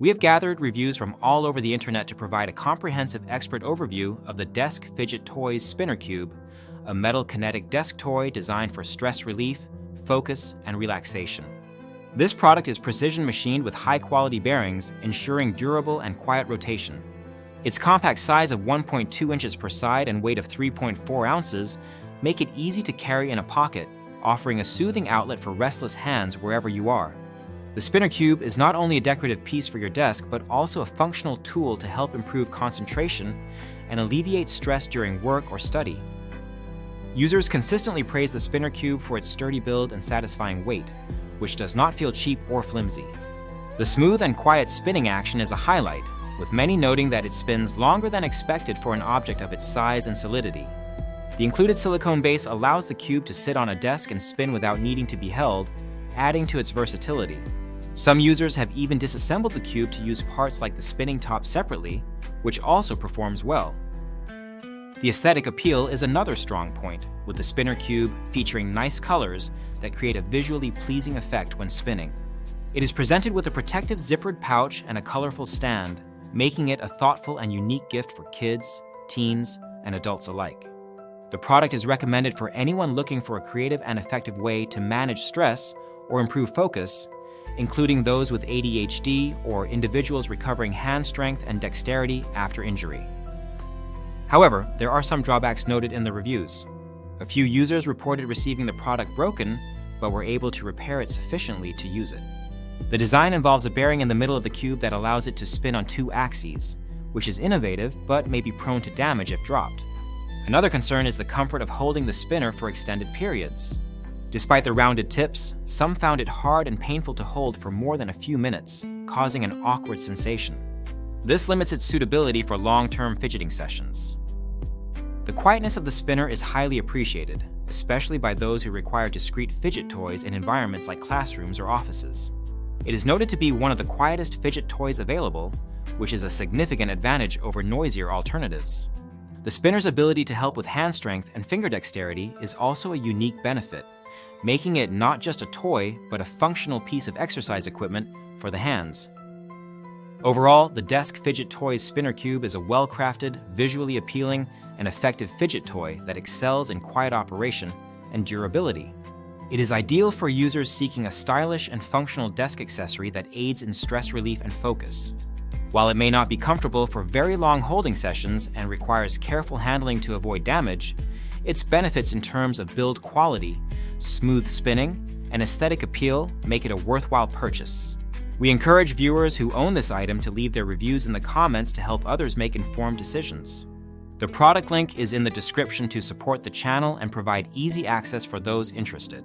We have gathered reviews from all over the internet to provide a comprehensive expert overview of the Desk-Fidget-Toys Spinner-Cube, a metal kinetic desk toy designed for stress relief, focus, and relaxation. This product is precision machined with high-quality bearings, ensuring durable and quiet rotation. Its compact size of 1.2 inches per side and weight of 3.4 ounces make it easy to carry in a pocket, offering a soothing outlet for restless hands wherever you are. The Spinner-Cube is not only a decorative piece for your desk, but also a functional tool to help improve concentration and alleviate stress during work or study. Users consistently praise the Spinner-Cube for its sturdy build and satisfying weight, which does not feel cheap or flimsy. The smooth and quiet spinning action is a highlight, with many noting that it spins longer than expected for an object of its size and solidity. The included silicone base allows the cube to sit on a desk and spin without needing to be held, adding to its versatility. Some users have even disassembled the cube to use parts like the spinning top separately, which also performs well. The aesthetic appeal is another strong point, with the Spinner-Cube featuring nice colors that create a visually pleasing effect when spinning. It is presented with a protective zippered pouch and a colorful stand, making it a thoughtful and unique gift for kids, teens, and adults alike. The product is recommended for anyone looking for a creative and effective way to manage stress or improve focus, including those with ADHD or individuals recovering hand strength and dexterity after injury. However, there are some drawbacks noted in the reviews. A few users reported receiving the product broken, but were able to repair it sufficiently to use it. The design involves a bearing in the middle of the cube that allows it to spin on 2 axes, which is innovative but may be prone to damage if dropped. Another concern is the comfort of holding the spinner for extended periods. Despite the rounded tips, some found it hard and painful to hold for more than a few minutes, causing an awkward sensation. This limits its suitability for long-term fidgeting sessions. The quietness of the spinner is highly appreciated, especially by those who require discrete fidget toys in environments like classrooms or offices. It is noted to be one of the quietest fidget toys available, which is a significant advantage over noisier alternatives. The spinner's ability to help with hand strength and finger dexterity is also a unique benefit, making it not just a toy, but a functional piece of exercise equipment for the hands. Overall, the Desk-Fidget-Toys Spinner-Cube is a well-crafted, visually appealing, and effective fidget toy that excels in quiet operation and durability. It is ideal for users seeking a stylish and functional desk accessory that aids in stress relief and focus. While it may not be comfortable for very long holding sessions and requires careful handling to avoid damage, its benefits in terms of build quality, smooth spinning, and aesthetic appeal make it a worthwhile purchase. We encourage viewers who own this item to leave their reviews in the comments to help others make informed decisions. The product link is in the description to support the channel and provide easy access for those interested.